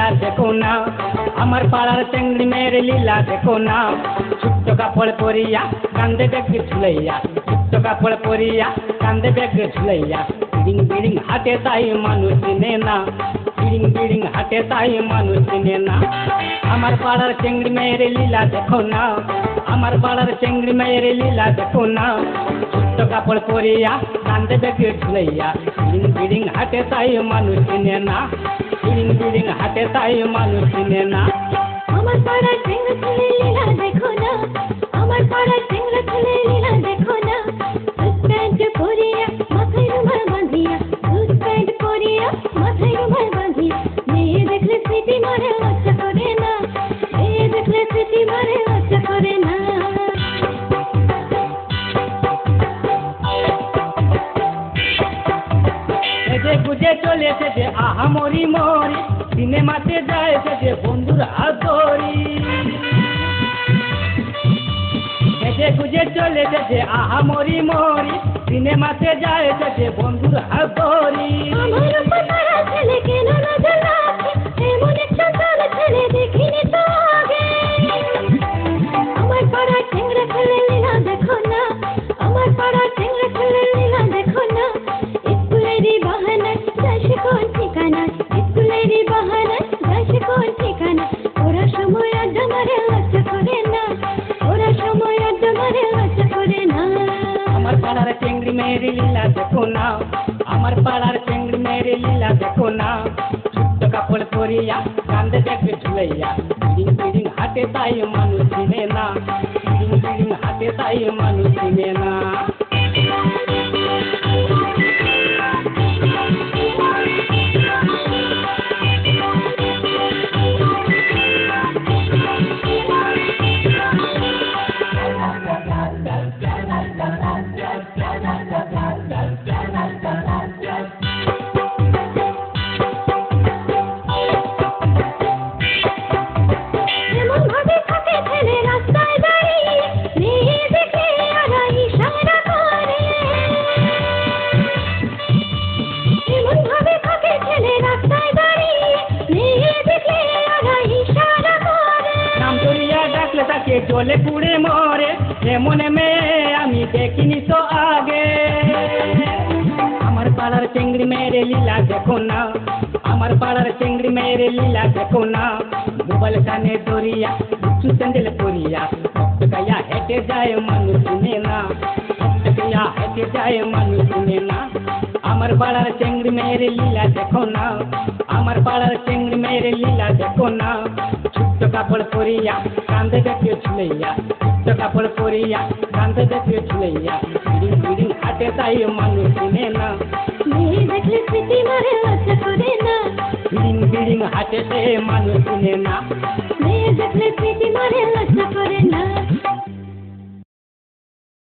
লীলা দেখো না, আমার পাড়ার চেংড়ি মেয়ের লীলা দেখো না। ছোট্ট কাপড় পরিয়া কান্দে ব্যাগ ঝুলাইয়া, ছোট্ট কাপড় পরিয়া কান্দে ব্যাগ ঝুলাইয়া, বিড়িং বিড়িং হাটে তাই মানুষ চিনে না, বিড়িং বিড়িং হাটে তাই মানুষ চিনে না। আমার পাড়ার চেংড়ি মেয়ের লীলা দেখো না, আমার পাড়ার চেংড়ি মেয়ের লীলা দেখো না। ছোট্ট কাপড় পরিয়া কান্দে ব্যাগ ঝুলাইয়া, বিড়িং বিড়িং হাটে তাই মানুষ চিনে না, বিড়িং বিড়িং হাটে তাই মানুষ চিনে না। আমার পাড়ার চেংড়া ছেলে লীলা দেখো না, আমার পাড়ার চেংড়া ছেলে লীলা দেখো না। দুধ প্যান্ট পরিয়া মাথায় রুমাল বাঁধিয়া, দুধ প্যান্ট পরিয়া মাথায় রুমাল বাঁধিয়া, মেয়ে দেখলে সিটি মারে লজ্জা করে না, মেয়ে দেখলে সিটি মারে লজ্জা করে না। সেজে গুজে চলেছে যে আহা মরি মরি, সিনেমাতে যায় যে বন্ধুর হাতরি। সেজে গুজে চলেছে যে আহা মরি মরি, সিনেমাতে যায় যে বন্ধুর হাতরি। আমার পাড়ার ছেলে কেন নজর রাখে, এমন একটা চাল ছেলে দেখিনি তো আগে। আমার পাড়ার চেংড়া ছেলে লীলা দেখো না, আমার পাড়ার চেংড়া ছেলে লীলা দেখো না। স্কুলেরই বাহানায় যায় সে কোন ঠিকানায়, স্কুলেরই বাহানায় যায় সে কোন ঠিকানায়। ওরা সময় আড্ডা মারে লজ্জা করে না, ওরা সময় আড্ডা মারে লজ্জা করে না। আমার পাড়ার চেংড়ি মেয়ের লীলা দেখো না, আমার পাড়ার চেংড়ি মেয়ের লীলা দেখো না। ছোট্ট কাপড় পরিয়া কান্দে ব্যাগ ঝুলাইয়া, বিড়িং বিড়িং হাটে তাই মানুষ চিনে না, বিড়িং বিড়িং হাটে তাই মানুষ চিনে না। এমন ভাবে থাকে ছেলে রাস্তায় দাঁড়িয়ে, মেয়ে দেখে ওরা ইশারা করে। এমন ভাবে থাকে ছেলে রাস্তায় দাঁড়িয়ে, মেয়ে দেখে ওরা ইশারা করে। নাম ধরিয়া ডাকলে তাকে জলে পুড়ে মরে, এমন মেয়ে আমি দেখিনি তো আগে। আমার পাড়ার চেংড়ি মেয়ের লীলা দেখো না, আমার পাড়ার চেংড়ি মেয়ের লীলা দেখো না। মোবাইল কানে ধরিয়া উঁচু স্যান্ডেল পরিয়া, গায়া হেঁটে যায় মানুষ চিনে না, গায়া হেঁটে যায় মানুষ চিনে না। আমার পাড়ার চেংড়ি মেয়ের লীলা দেখো না, আমার পাড়ার চেংড়ি মেয়ের লীলা দেখো না। ছোট্ট কাপড় পরিয়া কান্দে দেখে ঝুলাইয়া, ছোট্ট কাপড় পরিয়া কান্দে দেখে ঝুলাইয়া, বিড়িং বিড়িং হাটে তাই মানুষ চিনে না, মেয়ে দেখলে স্মৃতি মারে লজ্জা করে না, বিড়িং বিড়িং হাটে সে মানুষ চিনে না। মেয়ে দেখলে স্মৃতি মারে লজ্জা করে না।